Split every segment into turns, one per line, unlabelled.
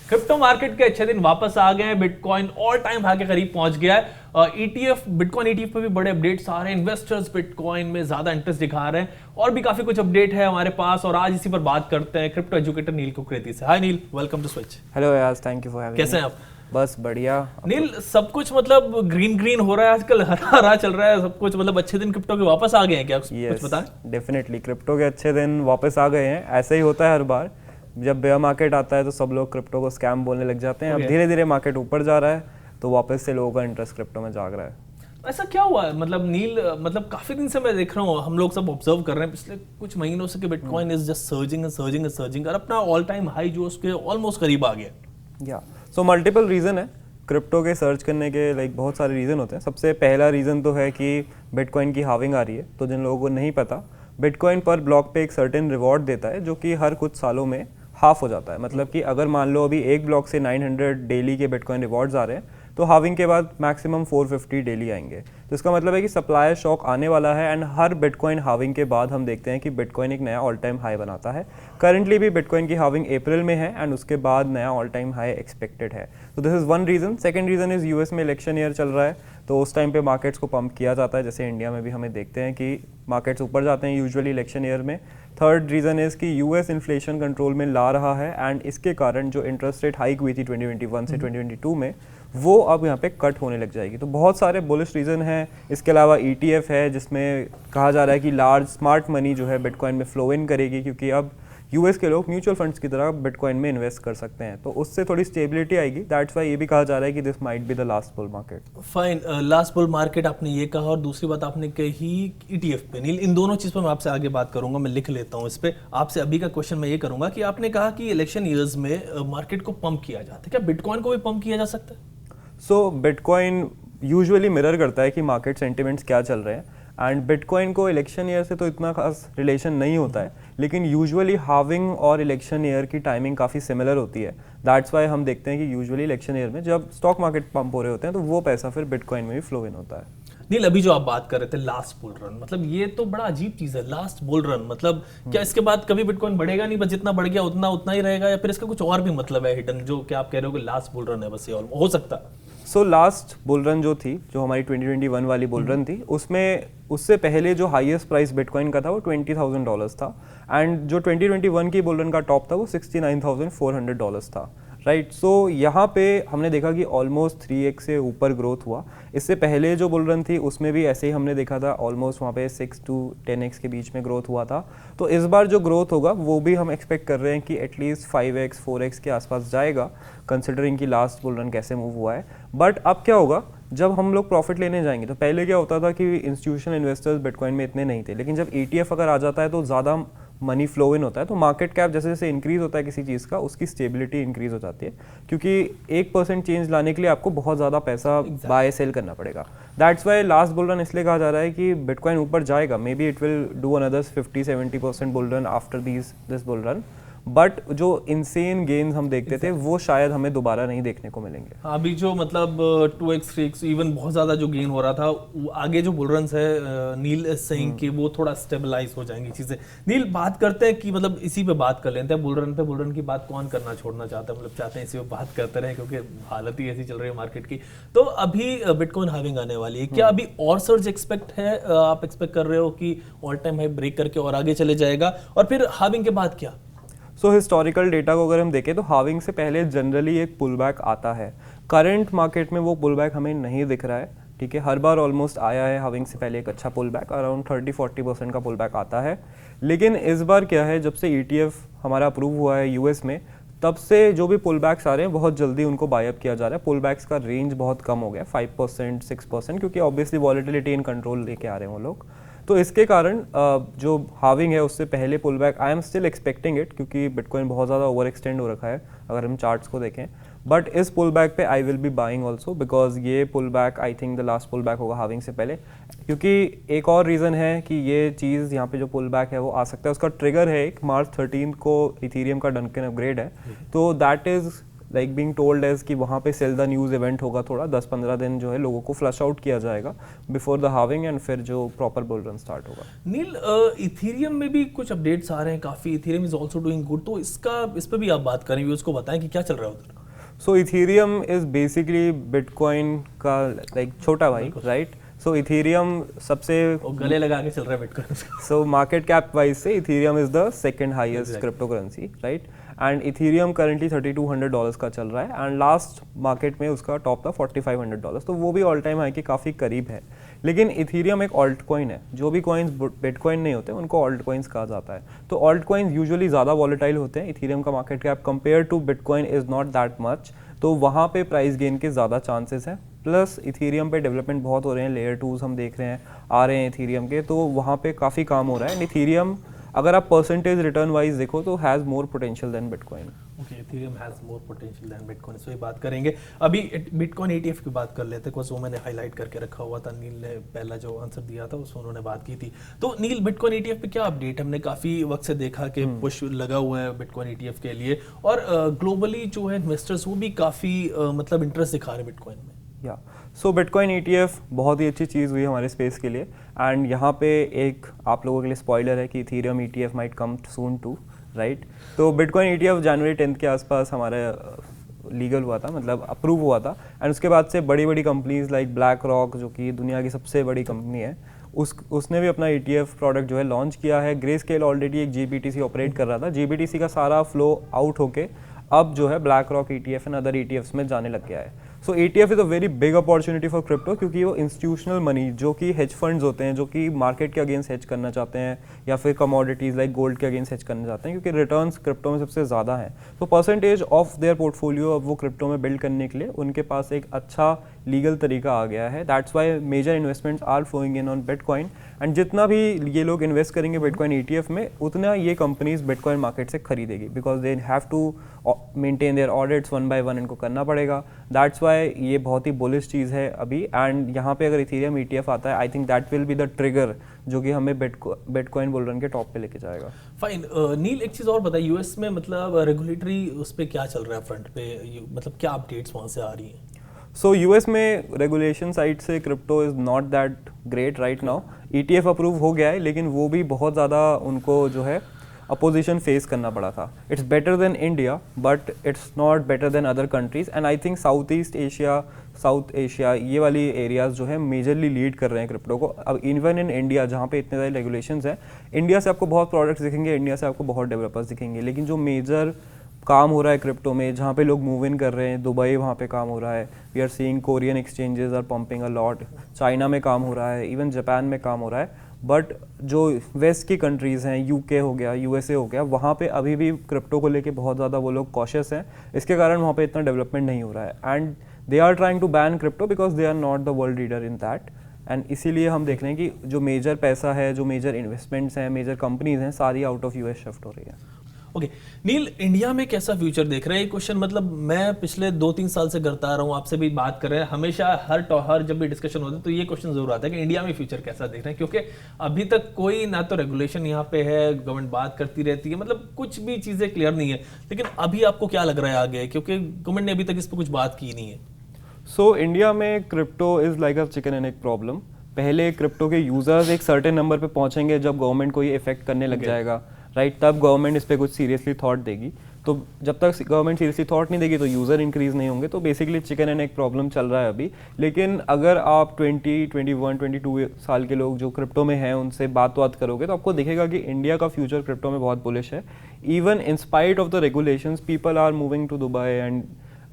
Crypto market के अच्छे दिन वापस आ गए हैं। बिटकॉइन ऑल टाइम हाई के करीब पहुंच गया है। ईटीएफ बिटकॉइन ईटीएफ पे भी बड़े अपडेट्स आ रहे हैं। इन्वेस्टर्स बिटकॉइन में ज्यादा इंटरेस्ट दिखा रहे हैं और भी काफी कुछ अपडेट है हमारे पास, और आज इसी पर बात करते हैं क्रिप्टो एजुकेटर नील कुकरेती से। हाय नील, वेलकम टू स्विच।
हेलो यार, थैंक यू फॉर हैविंग।
कैसे हैं आप?
बस बढ़िया।
नील, सब कुछ मतलब ग्रीन ग्रीन हो रहा है आजकल, हरा हरा चल रहा है सब कुछ, मतलब अच्छे दिन क्रिप्टो के वापस आ गए हैं क्या? कुछ बताएं।
डेफिनेटली क्रिप्टो के अच्छे दिन वापस आ गए हैं। ऐसे ही होता है हर बार, जब बेयर मार्केट आता है तो सब लोग क्रिप्टो को स्कैम बोलने लग जाते हैं। अब धीरे धीरे मार्केट ऊपर जा रहा है तो वापस से लोगों का इंटरेस्ट क्रिप्टो में जाग रहा है।
ऐसा क्या हुआ है? मतलब नील, मतलब काफी दिन से मैं देख रहा हूँ, हम लोग सब ऑब्जर्व कर रहे हैं पिछले कुछ महीनों से कि bitcoin is just surging and surging and surging, और अपना ऑल टाइम हाई जो उसके ऑलमोस्ट करीब आ गया।
या सो मल्टीपल रीजन है क्रिप्टो के सर्च करने के, बहुत सारे रीजन होते हैं। सबसे पहला रीजन तो है कि बिटकॉइन की हाविंग आ रही है। तो जिन लोगों को नहीं पता, बिटकॉइन पर ब्लॉक पे एक सर्टेन रिवॉर्ड देता है जो कि हर कुछ सालों में हाफ हो जाता है। मतलब कि अगर मान लो अभी एक ब्लॉक से 900 डेली के बिटकॉइन रिवॉर्ड्स आ रहे हैं, तो हाविंग के बाद मैक्सिमम 450 डेली आएंगे। तो इसका मतलब है कि सप्लाई शॉक आने वाला है। एंड हर बिटकॉइन हाविंग के बाद हम देखते हैं कि बिटकॉइन एक नया ऑल टाइम हाई बनाता है। करंटली भी बिटकॉइन की हाविंग अप्रैल में है एंड उसके बाद नया ऑल टाइम हाई एक्सपेक्टेड है। तो this is one reason. Second reason is US में इलेक्शन ईयर चल रहा है, तो उस टाइम पे मार्केट्स को पंप किया जाता है। जैसे इंडिया में भी हमें देखते हैं कि मार्केट्स ऊपर जाते हैं यूजुअली इलेक्शन ईयर में। थर्ड रीजन इज कि यूएस इन्फ्लेशन कंट्रोल में ला रहा है एंड इसके कारण जो इंटरेस्ट रेट हाइक हुई थी 2021 से 2022 में, वो अब यहाँ पे कट होने लग जाएगी। तो बहुत सारे बुलिश रीजन हैं। इसके अलावा ईटीएफ है जिसमें कहा जा रहा है कि लार्ज स्मार्ट मनी जो है बिटकॉइन में फ्लो इन करेगी, क्योंकि अब यूएस के लोग म्यूचुअल फंड्स की तरह बिटकॉइन में इन्वेस्ट कर सकते हैं। तो उससे थोड़ी स्टेबिलिटी आएगी। दैट्स व्हाई ये भी कहा जा रहा है कि this might be the last bull market.
Fine, last bull market आपने ये कहा, और दूसरी बात आपने कही ईटीएफ पे। नील, इन दोनों चीज पर मैं आपसे आगे बात करूंगा, मैं लिख लेता हूँ इस पे। आपसे अभी का क्वेश्चन मैं ये करूंगा कि आपने कहा कि इलेक्शन ईयर्स में मार्केट को पंप किया जाता है, क्या बिटकॉइन को भी पंप किया जा सकता है?
सो बिटकॉइन यूजुअली मिरर करता है कि मार्केट सेंटिमेंट्स क्या चल रहे हैं, एंड बिटकॉइन को इलेक्शन ईयर से तो इतना खास रिलेशन नहीं होता है, लेकिन यूजुअली हाविंग और इलेक्शन ईयर की टाइमिंग काफ़ी सिमिलर होती है। दैट्स वाई हम देखते हैं कि यूजुअली इलेक्शन ईयर में जब स्टॉक मार्केट पंप हो रहे होते हैं तो वो पैसा फिर बिटकॉइन में भी फ्लो इन होता है।
नील, अभी जो आप बात कर रहे थे लास्ट बुल रन, मतलब ये तो बड़ा अजीब चीज है। लास्ट बुल रन मतलब क्या इसके बाद कभी बिटकॉइन बढ़ेगा नहीं, बस जितना बढ़ गया उतना उतना ही रहेगा, या फिर इसका कुछ और भी मतलब है हिडन, जो कि आप कह रहे हो कि लास्ट बुल रन है बस ये हो सकता है?
सो लास्ट बुल रन जो थी, जो हमारी 2021 वाली बुल रन थी, उसमें उससे पहले जो हाईएस्ट प्राइस बिटकॉइन का था वो $20,000 था, एंड जो 2021 की बुल रन का टॉप था वो $69,400 था। राइट। सो यहाँ पे हमने देखा कि ऑलमोस्ट 3x से ऊपर ग्रोथ हुआ। इससे पहले जो बुल रन थी उसमें भी ऐसे ही हमने देखा था, ऑलमोस्ट वहाँ पे 6 to 10x के बीच में ग्रोथ हुआ था। तो इस बार जो ग्रोथ होगा वो भी हम एक्सपेक्ट कर रहे हैं कि एटलीस्ट 5x 4x के आसपास जाएगा, कंसिडरिंग कि लास्ट बुल रन कैसे मूव हुआ है। बट अब क्या होगा, जब हम लोग प्रॉफिट लेने जाएंगे, तो पहले क्या होता था कि इंस्टीट्यूशनल इन्वेस्टर्स बिटकॉइन में इतने नहीं थे, लेकिन जब ETF अगर आ जाता है तो ज़्यादा मनी फ्लो इन होता है। तो मार्केट कैप जैसे जैसे इंक्रीज होता है किसी चीज़ का, उसकी स्टेबिलिटी इंक्रीज हो जाती है, क्योंकि 1% चेंज लाने के लिए आपको बहुत ज़्यादा पैसा बाय सेल करना पड़ेगा। That's Y last bull run इसलिए कहा जा रहा है कि बिटकॉइन ऊपर जाएगा। May be it will do another 50-70% bull run after this bull run, but जो इनसेन गेन्स हम देखते थे वो शायद हमें दोबारा नहीं देखने को मिलेंगे।
अभी जो मतलब 2x 3x इवन बहुत ज्यादा जो गेन हो रहा था, आगे जो बुल रन्स है नील सेइंग कि वो थोड़ा स्टेबलाइज हो जाएंगी चीजें। नील, बात करते हैं कि मतलब इसी पे बात कर लेते हैं, बुल रन पे। बुल रन की बात कौन करना छोड़ना चाहता है, मतलब चाहते हैं इसी पे बात करते रहे, क्योंकि हालत ही ऐसी चल रही है मार्केट की। तो अभी बिटकॉइन हाविंग आने वाली है, क्या अभी और सर्ज एक्सपेक्ट है? आप एक्सपेक्ट कर रहे हो कि ऑल टाइम हाई ब्रेक करके और आगे चले जाएगा, और फिर हाविंग के बाद क्या?
सो हिस्टोरिकल डेटा को अगर हम देखें तो हाविंग से पहले जनरली एक पुल बैक आता है। करंट मार्केट में वो पुल बैक हमें नहीं दिख रहा है। ठीक है, हर बार ऑलमोस्ट आया है हाविंग से पहले एक अच्छा पुल बैक, अराउंड 30-40% का पुल बैक आता है। लेकिन इस बार क्या है, जब से ETF हमारा अप्रूव हुआ है यूएस में, तब से जो भी पुल बैक्स आ रहे हैं बहुत जल्दी उनको बाय अप किया जा रहा है। पुल बैक्स का रेंज बहुत कम हो गया, 5% 6%, क्योंकि ऑब्वियसली वॉलेटिलिटी इन कंट्रोल लेके आ रहे हैं वो लोग। तो इसके कारण जो हाविंग है उससे पहले pull back I am still expecting it, क्योंकि बिटकॉइन बहुत ज़्यादा ओवर एक्सटेंड हो रखा है अगर हम चार्ट्स को देखें। बट इस पुल बैक पे I will be buying also, because ये pull back I think the last pull back होगा हाविंग से पहले। क्योंकि एक और रीज़न है कि ये चीज़ यहाँ पे जो पुल बैक है वो आ सकता है, उसका ट्रिगर है एक March 13 को इथीरियम का डंकन अपग्रेड है। तो that is like being told as कि वहाँ पे सेल द न्यूज़ इवेंट होगा, थोड़ा 10-15 दिन जो है लोगों को फ्लश आउट किया जाएगा बिफोर द हाविंग, एंड फिर जो प्रॉपर बुल रन स्टार्ट होगा।
नील, इथीरियम में भी कुछ अपडेट्स आ रहे हैं काफ़ी, Ethereum is also doing good, तो इस पर भी आप बात करें, व्यूअर्स को बताएं कि क्या चल रहा है उधर।
सो इथेरियम इज बेसिकली बिटकॉइन का लाइक छोटा भाई, राइट? सो इथेरियम सबसे
गले लगा के चल रहा है bitcoin.
So market cap wise से Ethereum is the second highest crypto currency, right? And Ethereum currently $3200 का चल रहा है एंड लास्ट मार्केट में उसका टॉप था $4500, तो वो भी ऑल टाइम हाई के काफ़ी करीब है। लेकिन इथेरियम एक ऑल्ट कॉइन है, जो भी कॉइन्स बिटकॉइन नहीं होते उनको ऑल्ट कॉइन्स कहा जाता है। तो ऑल्ट कॉइन्स यूजुअली ज़्यादा वॉलेटाइल होते हैं, इथेरियम का market cap compare to bitcoin is not that much, तो वहाँ पे प्राइस गेन के ज़्यादा चांसेस हैं। प्लस इथेरियम पे डेवलपमेंट बहुत हो रहे हैं, लेयर 2s हम देख रहे हैं आ रहे हैं इथेरियम के, तो वहाँ पे काफ़ी काम हो रहा है। एंड इथेरियम अगर आप परसेंटेज रिटर्न वाइज देखो तो has more potential than bitcoin.
Okay, Ethereum has more potential than bitcoin, so ये बात करेंगे। अभी बिटकॉइन ETF की बात कर लेते हैं, कुछ वो मैंने हाईलाइट करके रखा हुआ था, नील ने पहला जो आंसर दिया था उसमें उन्होंने बात की थी। तो नील, बिटकॉइन ETF पे क्या अपडेट? हमने काफ़ी वक्त से देखा कि पुश लगा हुआ है बिटकॉइन ETF के लिए, और ग्लोबली जो है इन्वेस्टर्स वो भी काफ़ी मतलब इंटरेस्ट दिखा रहे हैं बिटकॉइन में।
या सो बिटकॉइन ETF बहुत ही अच्छी चीज़ हुई हमारे स्पेस के लिए। एंड यहाँ पे एक आप लोगों के लिए स्पॉइलर है कि Ethereum ETF might come soon too, right? तो बिटकॉइन ETF जनवरी 10 के आसपास हमारे लीगल हुआ था, मतलब अप्रूव हुआ था। एंड उसके बाद से बड़ी बड़ी कंपनीज लाइक ब्लैक रॉक, जो कि दुनिया की सबसे बड़ी कंपनी है, उसने भी अपना ETF प्रोडक्ट जो है लॉन्च किया है। ग्रे स्केल ऑलरेडी एक GBTC ऑपरेट कर रहा था, GBTC का सारा फ्लो आउट होके अब जो है black rock ETF and other ETFs में जाने लग गया है। सो ETF is a very big opportunity for crypto, क्योंकि वो इंस्टीट्यूशनल मनी जो कि हेज फंड्स होते हैं, जो कि मार्केट के अगेंस्ट हेज करना चाहते हैं या फिर कमोडिटीज़ लाइक गोल्ड के अगेंस्ट हेज करना चाहते हैं, क्योंकि रिटर्न्स क्रिप्टो में सबसे ज़्यादा हैं। तो परसेंटेज ऑफ देयर पोर्टफोलियो अब वो क्रिप्टो में बिल्ड करने के लिए उनके पास एक अच्छा लीगल तरीका आ गया है। That's why major investments are flowing in on bitcoin. And जितना भी ये लोग इन्वेस्ट करेंगे बिटकॉइन ETF में, उतना ये कंपनीज बिटकॉइन मार्केट से खरीदेगी, because they have to maintain their audits 1 by 1, इनको करना पड़ेगा। दैट्स वाई ये बहुत ही बुलिश चीज़ है अभी। एंड यहाँ पे अगर इथेरियम ETF आता है, आई think that will be the trigger जो कि हमें बिटकॉइन बुल रन के टॉप पे लेके जाएगा।
फाइन। नील, एक चीज़ और बताइए, US में मतलब रेगुलेटरी उस पर क्या चल रहा है फ्रंट पे, मतलब क्या अपडेट्स वहाँ से आ रही हैं?
सो US में रेगुलेशन साइड से crypto is not that great right now. ETF approve हो गया है, लेकिन वो भी बहुत ज़्यादा उनको जो है अपोजिशन फेस करना पड़ा था। It's better than India but it's not better than other countries. And I think south Asia ये वाली एरियाज जो है मेजरली लीड कर रहे हैं क्रिप्टो को। अब इवन इन इंडिया जहाँ पे इतने सारे रेगुलेशंस हैं, इंडिया से आपको बहुत प्रोडक्ट्स दिखेंगे, इंडिया से आपको बहुत डेवलपर्स दिखेंगे, लेकिन जो मेजर काम हो रहा है क्रिप्टो में, जहाँ पे लोग मूव इन कर रहे हैं, दुबई वहाँ पे काम हो रहा है। We are seeing Korean exchanges are pumping a lot, China में काम हो रहा है, इवन जापान में काम हो रहा है। बट जो वेस्ट की कंट्रीज़ हैं, UK हो गया, USA हो गया, वहाँ पे अभी भी क्रिप्टो को लेके बहुत ज़्यादा वो लोग कॉशियस हैं। इसके कारण वहाँ पे इतना डेवलपमेंट नहीं हो रहा है। And they are trying to ban crypto because they are not the world leader in that. And इसीलिए हम देख रहे हैं कि जो मेजर पैसा है, जो मेजर इन्वेस्टमेंट्स हैं, मेजर कंपनीज हैं, सारी आउट ऑफ US शिफ्ट हो रही है।
ओके नील, इंडिया में कैसा फ्यूचर देख रहे हैं? ये क्वेश्चन मतलब मैं पिछले 2-3 साल से करता आ रहा हूँ, आपसे भी बात कर रहे हैं, हमेशा हर जब भी डिस्कशन होता है तो ये क्वेश्चन जरूर आता है कि इंडिया में फ्यूचर कैसा देख रहे हैं, क्योंकि अभी तक कोई ना तो रेगुलेशन यहाँ पे है, गवर्नमेंट बात करती रहती है, मतलब कुछ भी चीज़ें क्लियर नहीं है। लेकिन अभी आपको क्या लग रहा है आगे, क्योंकि गवर्नमेंट ने अभी तक इस पर कुछ बात की नहीं है।
सो इंडिया में crypto is like a chicken and egg problem. पहले क्रिप्टो के यूज़र्स एक सर्टेन नंबर पे पहुंचेंगे जब गवर्नमेंट को ये इफेक्ट करने लग जाएगा, राइट? तब गवर्नमेंट इस पर कुछ सीरियसली थॉट देगी। तो जब तक गवर्नमेंट सीरियसली थॉट नहीं देगी तो यूज़र इंक्रीज नहीं होंगे। तो basically chicken and egg problem चल रहा है अभी। लेकिन अगर आप 20, 21, 22 साल के लोग जो क्रिप्टो में हैं उनसे बात करोगे तो आपको दिखेगा कि इंडिया का फ्यूचर क्रिप्टो में बहुत बुलिश है। Even in spite of the regulations, people are moving to Dubai and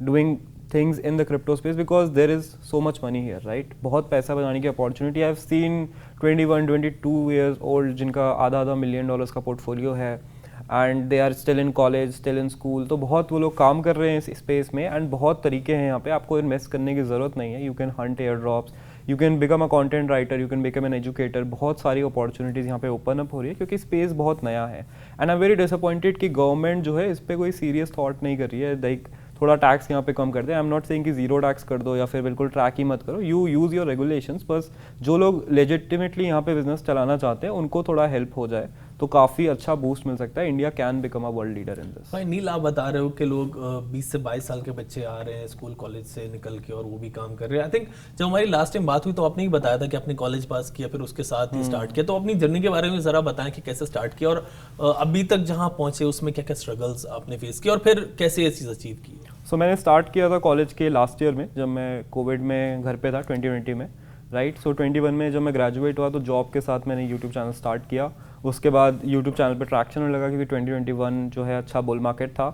doing things in the crypto space because there is so much money here, right? बहुत पैसा बनाने की opportunity. I have seen 21, 22 years old जिनका आधा $1 million का portfolio है and they are still in college, still in school. तो बहुत वो लोग काम कर रहे हैं इस स्पेस में एंड बहुत तरीके हैं यहाँ पे। आपको इन्वेस्ट करने की ज़रूरत नहीं है। You can Hunt air drops, you can become a content writer, you can become an educator. बहुत सारी अपॉर्चुनिटीज़ यहाँ पे ओपन अप हो रही है क्योंकि स्पेस बहुत नया है। And I am very disappointed कि गवर्नमेंट जो है इस पर कोई सीरियस थॉट नहीं कर रही है। लाइक थोड़ा टैक्स यहाँ पे कम कर दे। आई एम नॉट सेइंग कि जीरो टैक्स कर दो या फिर बिल्कुल ट्रैक ही मत करो। You use your regulations. बस जो लोग लेजिटिमेटली यहाँ पे बिजनेस चलाना चाहते हैं उनको थोड़ा हेल्प हो जाए तो काफ़ी अच्छा बूस्ट मिल सकता है। India can become a world leader in this.
भाई नील, आप बता रहे हो कि लोग 20 से 22 साल के बच्चे आ रहे हैं स्कूल कॉलेज से निकल के और वो भी काम कर रहे हैं। आई थिंक जब हमारी लास्ट टाइम बात हुई तो आपने ही बताया था कि आपने कॉलेज पास किया, फिर उसके साथ ही स्टार्ट किया। तो अपनी जर्नी के बारे में ज़रा बताएं कि कैसे स्टार्ट किया और अभी तक जहाँ पहुँचे उसमें क्या क्या स्ट्रगल्स आपने फेस किया और फिर कैसे ये चीज़ अचीव की।
सो मैंने स्टार्ट किया था कॉलेज के लास्ट ईयर में, जब मैं कोविड में घर पे था 2020 में, राइट। सो 21 में जब मैं ग्रेजुएट हुआ तो जॉब के साथ मैंने यूट्यूब चैनल स्टार्ट किया। उसके बाद यूट्यूब चैनल पे ट्रैक्शन होने लगा क्योंकि 2021 जो है अच्छा बुल मार्केट था,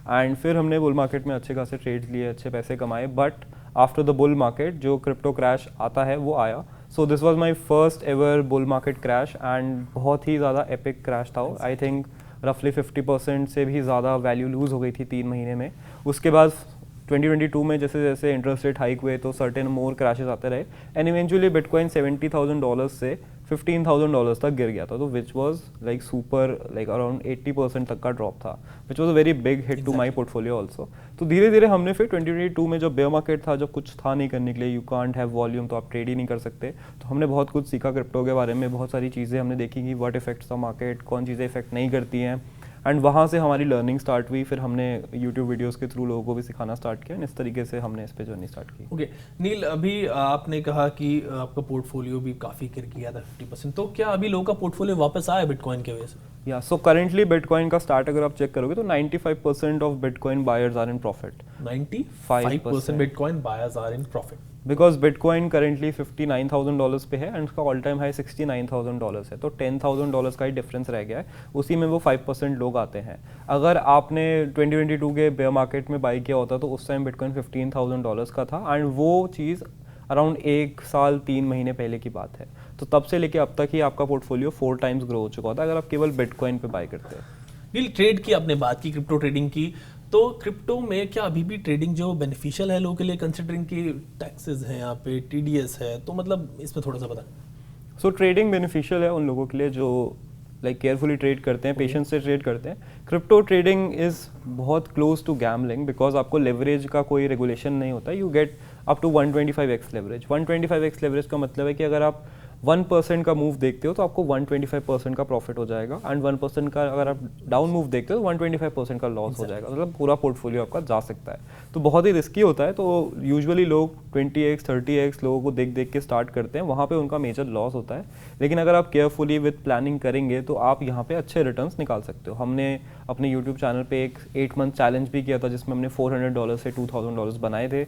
एंड फिर हमने बुल मार्केट में अच्छे खासे ट्रेड्स लिए, अच्छे पैसे कमाए। But after the bull market जो क्रिप्टो क्रैश आता है वो आया। So this was my first ever bull market crash, and बहुत ही ज़्यादा एपिक क्रैश था। आई थिंक रफली 50% से भी ज़्यादा वैल्यू लूज़ हो गई थी 3 महीने में। उसके बाद 2022 में जैसे जैसे इंटरेस्ट रेट हाइक हुए तो सर्टेन मोर क्रैशेस आते रहे, एंड इवेंचुअली बिटकॉइन $70,000 से $15,000 तक गिर गया था, तो which was like super, like around 80% तक का ड्रॉप था, which was a very big hit to my portfolio also. तो धीरे धीरे हमने फिर 2022 में जब बेयर मार्केट था, जब कुछ था नहीं करने के लिए, यू कांट हैव वॉल्यूम, तो आप ट्रेड ही नहीं कर सकते, तो हमने बहुत कुछ सीखा क्रिप्टो के बारे में, बहुत सारी चीज़ें हमने देखी कि व्हाट इफेक्ट्स द मार्केट, कौन चीज़ें इफेक्ट नहीं करती हैं, एंड वहाँ से हमारी लर्निंग स्टार्ट हुई। फिर हमने यूट्यूब वीडियोस के थ्रू लोगों को भी सिखाना स्टार्ट किया, इस तरीके से हमने इस पे जर्नी स्टार्ट की।
ओके नील, अभी आपने कहा कि आपका पोर्टफोलियो भी काफ़ी गिर गया था 50%, तो क्या अभी लोगों का पोर्टफोलियो वापस आया बिटकॉइन की वजह से?
या सो करेंटली बिटकॉइन का स्टार्ट अगर आप चेक करोगे तो 95% of bitcoin buyers are in profit.
95% bitcoin buyers are in profit
because bitcoin currently $59,000 पे है एंड उसका ऑल टाइम हाई $69,000 है, तो $10,000 का ही डिफरेंस रह गया है, उसी में वो 5% लोग आते हैं। अगर आपने 2022 के बेयर मार्केट में बाई किया होता तो उस टाइम बिटकॉइन $15,000 का था, एंड वो चीज़ अराउंड 1 साल 3 महीने पहले की बात है। तो तब से लेके अब तक ही आपका पोर्टफोलियो 4 टाइम्स ग्रो हो चुका होता है अगर आप केवल बिटकॉइन पे बाई करते हैं।
नील, ट्रेड की आपने बात की, क्रिप्टो ट्रेडिंग की, तो क्रिप्टो में क्या अभी भी ट्रेडिंग जो बेनिफिशियल है लोगों के लिए, कंसिडरिंग कि टैक्सेस हैं यहाँ पे, TDS है, तो मतलब इसमें थोड़ा सा बताएं।
सो ट्रेडिंग बेनिफिशियल है उन लोगों के लिए जो लाइक केयरफुली ट्रेड करते हैं, पेशेंस से ट्रेड करते हैं। क्रिप्टो ट्रेडिंग इज़ बहुत क्लोज टू गैम्बलिंग बिकॉज आपको लेवरेज का कोई रेगुलेशन नहीं होता, you get up to 125x leverage. 125x leverage का मतलब है कि अगर आप 1% का मूव देखते हो तो आपको 125% का प्रॉफिट हो जाएगा, एंड 1% का अगर आप डाउन मूव देखते हो तो 125% का लॉस हो जाएगा, मतलब पूरा पोर्टफोलियो आपका जा सकता है। तो बहुत ही रिस्की होता है, तो यूजुअली लोग 20x 30x लोगों को देख देख के स्टार्ट करते हैं, वहाँ पे उनका मेजर लॉस होता है। लेकिन अगर आप केयरफुली विद प्लानिंग करेंगे तो आप यहाँ पे अच्छे रिटर्न्स निकाल सकते हो। हमने अपने यूट्यूब चैनल पे एक 8 मंथ चैलेंज भी किया था जिसमें हमने $400 से $2,000 बनाए थे,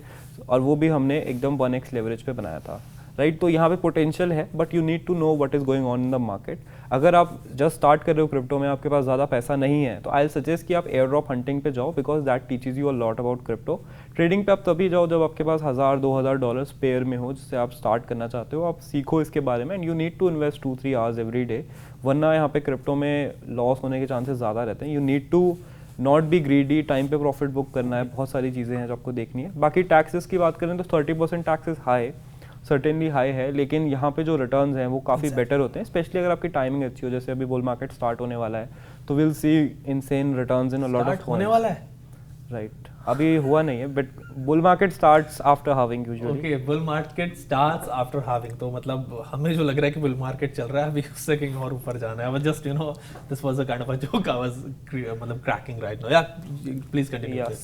और वो भी हमने एकदम 1x लेवरेज पे बनाया था, राइट। तो यहाँ पे पोटेंशियल है, but you need to know what is going on in the market. अगर आप जस्ट स्टार्ट कर रहे हो क्रिप्टो में, आपके पास ज़्यादा पैसा नहीं है, तो आई सजेस्ट कि आप एयर ड्रॉप हंटिंग पे जाओ because that teaches you a lot about crypto. Trading पे आप तभी जाओ जब आपके पास $1,000-2,000 पेयर में हो जिससे आप स्टार्ट करना चाहते हो, आप सीखो इसके बारे में, and you need to invest 2-3 hours every day, वरना यहाँ पे क्रिप्टो में लॉस होने के चांसेस ज़्यादा रहते हैं। You need to not be greedy, time पे प्रॉफिट बुक करना है, बहुत सारी चीज़ें हैं जो आपको देखनी है। बाकी टैक्सेस की बात करें तो 30% टैक्सेस हाई, सर्टेनली हाई है, लेकिन यहाँ पे जो रिटर्न्स हैं वो काफ़ी बेटर होते हैं, स्पेशली अगर आपकी टाइमिंग अच्छी हो। जैसे अभी बुल मार्केट स्टार्ट होने वाला है तो will C Insane returns in a lot of
होने वाला है,
राइट। अभी हुआ नहीं है, but bull market starts after halving usually.
Okay, bull market starts after halving, तो मतलब हमें जो लग रहा है कि बुल मार्केट चल रहा है, अभी उससे कहीं और ऊपर जाना है। I was just this was a kind of a joke I was मतलब क्रैकिंग राइट नाउ। या please continue.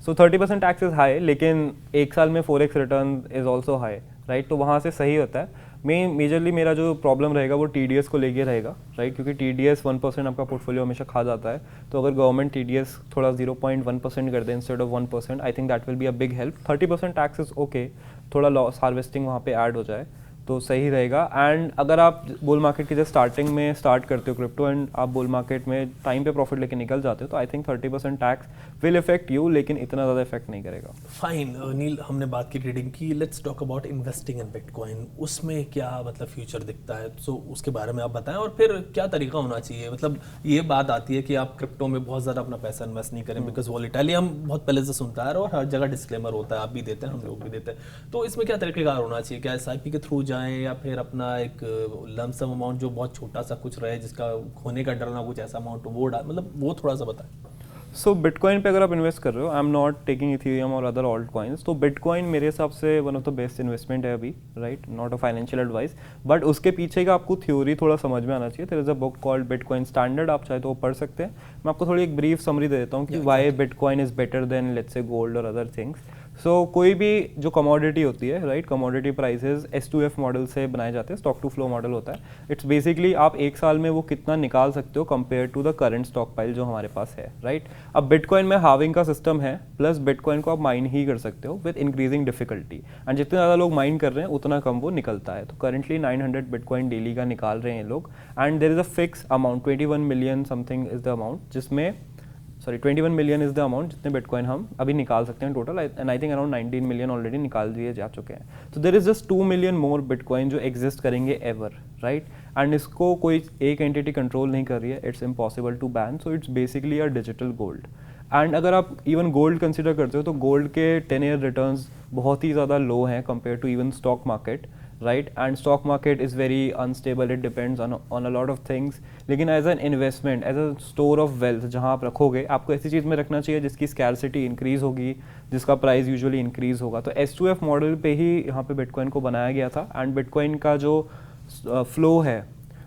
So 30% tax is high, लेकिन एक साल में 4x return is also high, right. तो वहाँ से सही होता है। मेजरली मेरा जो प्रॉब्लम रहेगा वो TDS को लेके रहेगा, राइट, क्योंकि TDS 1% आपका पोर्टफोलियो हमेशा खा जाता है। तो अगर गवर्नमेंट TDS थोड़ा 0.1% कर दे instead of 1%, I think that will be a big help. 30% tax is okay, थोड़ा लॉस हार्वेस्टिंग वहाँ पे ऐड हो जाए तो सही रहेगा। एंड अगर आप बुल मार्केट की जब स्टार्टिंग में स्टार्ट करते हो क्रिप्टो एंड आप बुल मार्केट में टाइम पे प्रॉफिट लेके निकल जाते हो तो I think 30% tax will effect you, लेकिन इतना ज़्यादा इफेक्ट नहीं करेगा।
फाइन नील, हमने बात की ट्रेडिंग की, let's talk about investing in bitcoin. उसमें क्या मतलब फ्यूचर दिखता है, सो उसके बारे में आप बताएं, और फिर क्या तरीका होना चाहिए। मतलब ये बात आती है कि आप क्रिप्टो में बहुत ज़्यादा अपना पैसा इन्वेस्ट नहीं करें बिकॉज वॉलेटाइल, हम बहुत पहले से सुनता है और हर जगह डिस्क्लेमर होता है, आप भी देते हैं, हम लोग भी देते हैं। तो इसमें क्या तरीकेकार होना चाहिए, क्या SIP के थ्रू जाएं या फिर अपना एक लमसम अमाउंट जो बहुत छोटा सा कुछ रहे जिसका खोने का डर ना, कुछ ऐसा अमाउंट वो मतलब वो थोड़ा सा बताएं।
सो बिटकॉइन पे अगर आप इन्वेस्ट कर रहे हो, I am not taking Ethereum और अदर ऑल्ट कॉइन्स, तो बिटकॉइन मेरे हिसाब से one of the best investment है अभी, right, not a financial advice, but उसके पीछे का आपको थ्योरी थोड़ा समझ में आना चाहिए। There is a book called bitcoin standard, आप चाहे तो वो पढ़ सकते हैं। मैं आपको थोड़ी एक ब्रीफ समरी दे देता हूँ कि why bitcoin is better than let's say gold और अदर थिंग्स। सो कोई भी जो कमोडिटी होती है, right, commodity prices S2F model से बनाए जाते हैं, स्टॉक टू फ्लो मॉडल होता है. इट्स बेसिकली आप एक साल में वो कितना निकाल सकते हो compare to the current stockpile जो हमारे पास है, राइट. अब बिटकॉइन में हाविंग का सिस्टम है, प्लस बिटकॉइन को आप माइन ही कर सकते हो विद इंक्रीजिंग डिफिकल्टी, एंड जितने ज़्यादा लोग माइन कर रहे हैं उतना कम वो निकलता है. तो करंटली 900 बिटकॉइन डेली का निकाल रहे हैं लोग, and there is a fix amount, 21 million something is the amount, जिसमें 21 मिलियन इज़ द अमाउंट जितने बिटकॉइन हम अभी निकाल सकते हैं total, and I think around 19 million already निकाल दिए जा चुके हैं. तो there is just 2 million more bitcoin जो एग्जिस्ट करेंगे एवर, राइट. एंड इसको कोई एक एंटिटी कंट्रोल नहीं कर रही है, it's impossible to ban. So it's basically a digital gold. And अगर आप इवन गोल्ड कंसिडर करते हो तो गोल्ड के 10 ईयर रिटर्न्स बहुत ही ज़्यादा लो हैं compare to even stock market, right. And stock market is very unstable, it depends on a lot of things. लेकिन as an investment, as a store of wealth जहाँ आप रखोगे, आपको ऐसी चीज़ में रखना चाहिए जिसकी स्कैरसिटी इंक्रीज़ होगी, जिसका प्राइस यूजुअली इंक्रीज़ होगा. तो S2F मॉडल पे ही यहाँ पे बिटकॉइन को बनाया गया था. एंड बिटकॉइन का जो फ्लो है